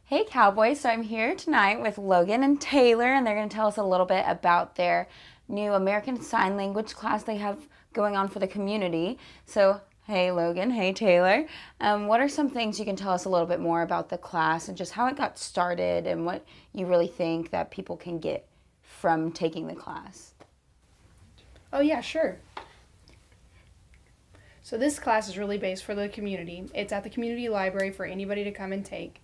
Hey Cowboys, so I'm here tonight with Logan and Taylor, and they're going to tell us a little bit about their new American Sign Language class they have going on for the community. So, hey Logan, hey Taylor, what are some things you can tell us a little bit more about the class and just how it got started and what you really think that people can get from taking the class? Oh, yeah, sure. So this class is really based for the community. It's at the community library for anybody to come and take.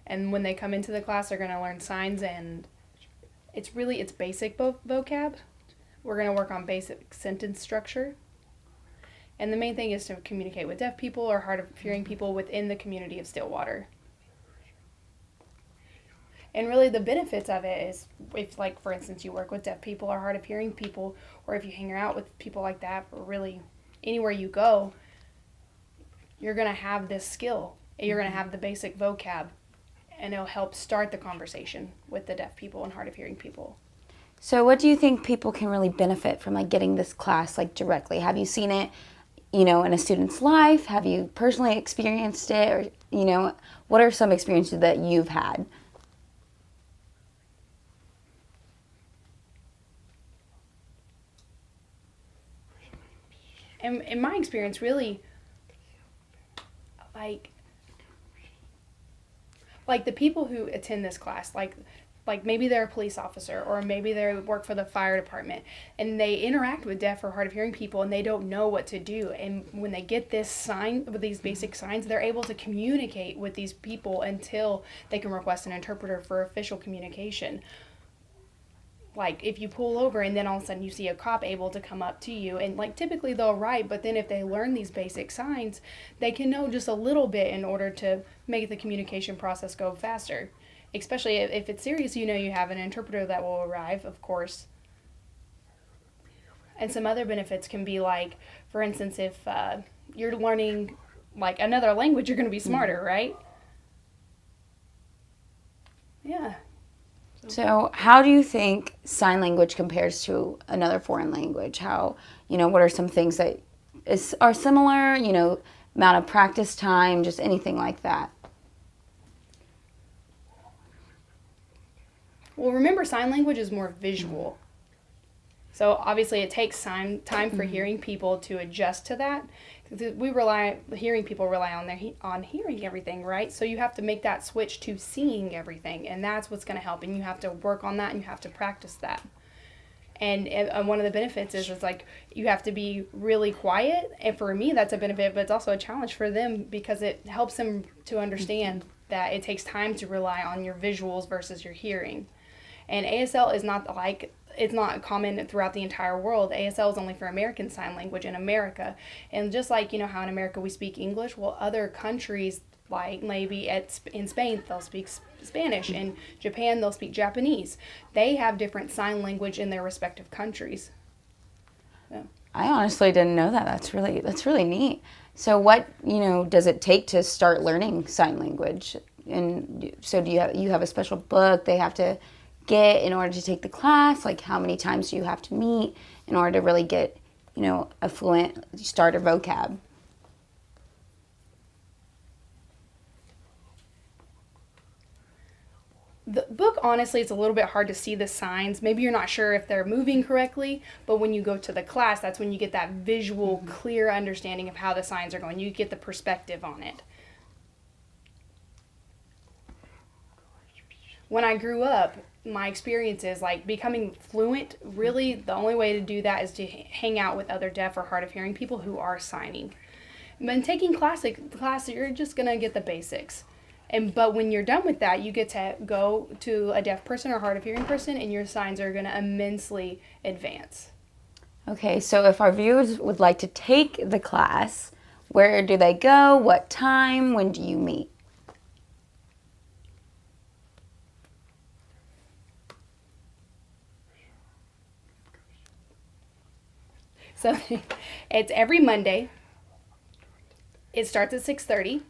And when they come into the class, they're going to learn signs, and it's basic vocab. We're going to work on basic sentence structure. And the main thing is to communicate with deaf people or hard of hearing people within the community of Stillwater. And really the benefits of it is if, like, for instance, you work with deaf people or hard of hearing people, or if you hang out with people like that, or really anywhere you go, you're going to have this skill. You're going to have the basic vocab, and it'll help start the conversation with the deaf people and hard of hearing people. So what do you think people can really benefit from getting this class directly? Have you seen it, in a student's life? Have you personally experienced it? Or, what are some experiences that you've had? And in my experience, really, like the people who attend this class, like maybe they're a police officer or maybe they work for the fire department, and they interact with deaf or hard of hearing people and they don't know what to do. And when they get this sign with these basic signs, they're able to communicate with these people until they can request an interpreter for official communication. Like if you pull over and then all of a sudden you see a cop able to come up to you, and typically they'll write, but then if they learn these basic signs, they can know just a little bit in order to make the communication process go faster. Especially if it's serious, you have an interpreter that will arrive, of course. And some other benefits can be for instance, if you're learning another language, you're going to be smarter, right? Yeah. So how do you think sign language compares to another foreign language? What are some things that are similar, amount of practice time, just anything like that? Well, remember, sign language is more visual. So obviously it takes time for hearing people to adjust to that. Hearing people rely on hearing everything, right? So you have to make that switch to seeing everything, and that's what's going to help. And you have to work on that, and you have to practice that. And one of the benefits is you have to be really quiet. And for me, that's a benefit, but it's also a challenge for them because it helps them to understand that it takes time to rely on your visuals versus your hearing. And ASL is it's not common throughout the entire world. ASL is only for American Sign Language in America. And just how in America we speak English, well, other countries, maybe in Spain, they'll speak Spanish. In Japan, they'll speak Japanese. They have different sign language in their respective countries. So. I honestly didn't know that. That's really neat. So what, does it take to start learning sign language? And so do you have a special book they have to get in order to take the class? How many times do you have to meet in order to really get, a fluent starter vocab? The book, honestly, it's a little bit hard to see the signs. Maybe you're not sure if they're moving correctly, but when you go to the class, that's when you get that visual, clear understanding of how the signs are going. You get the perspective on it. When I grew up, my experiences, becoming fluent, really the only way to do that is to hang out with other deaf or hard of hearing people who are signing. When taking class, you're just going to get the basics. But when you're done with that, you get to go to a deaf person or hard of hearing person, and your signs are going to immensely advance. Okay, so if our viewers would like to take the class, where do they go? What time? When do you meet? So it's every Monday. It starts at 6:30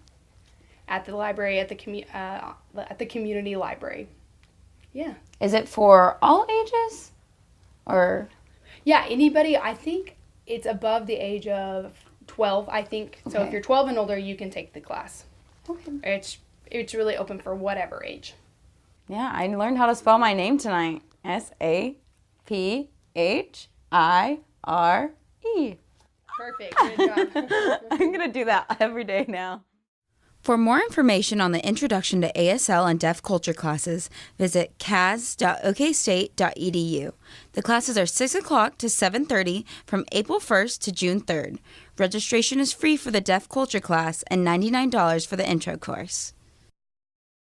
at the library at the community library. Yeah. Is it for all ages, or? Yeah, anybody. I think it's above the age of 12. I think so. Okay. If you're 12 and older, you can take the class. Okay. It's it's really open for whatever age. Yeah, I learned how to spell my name tonight. Saphire. Perfect. Good job. I'm going to do that every day now. For more information on the Introduction to ASL and Deaf Culture classes, visit cas.okstate.edu. The classes are 6 o'clock to 7:30 from April 1st to June 3rd. Registration is free for the Deaf Culture class and $99 for the intro course.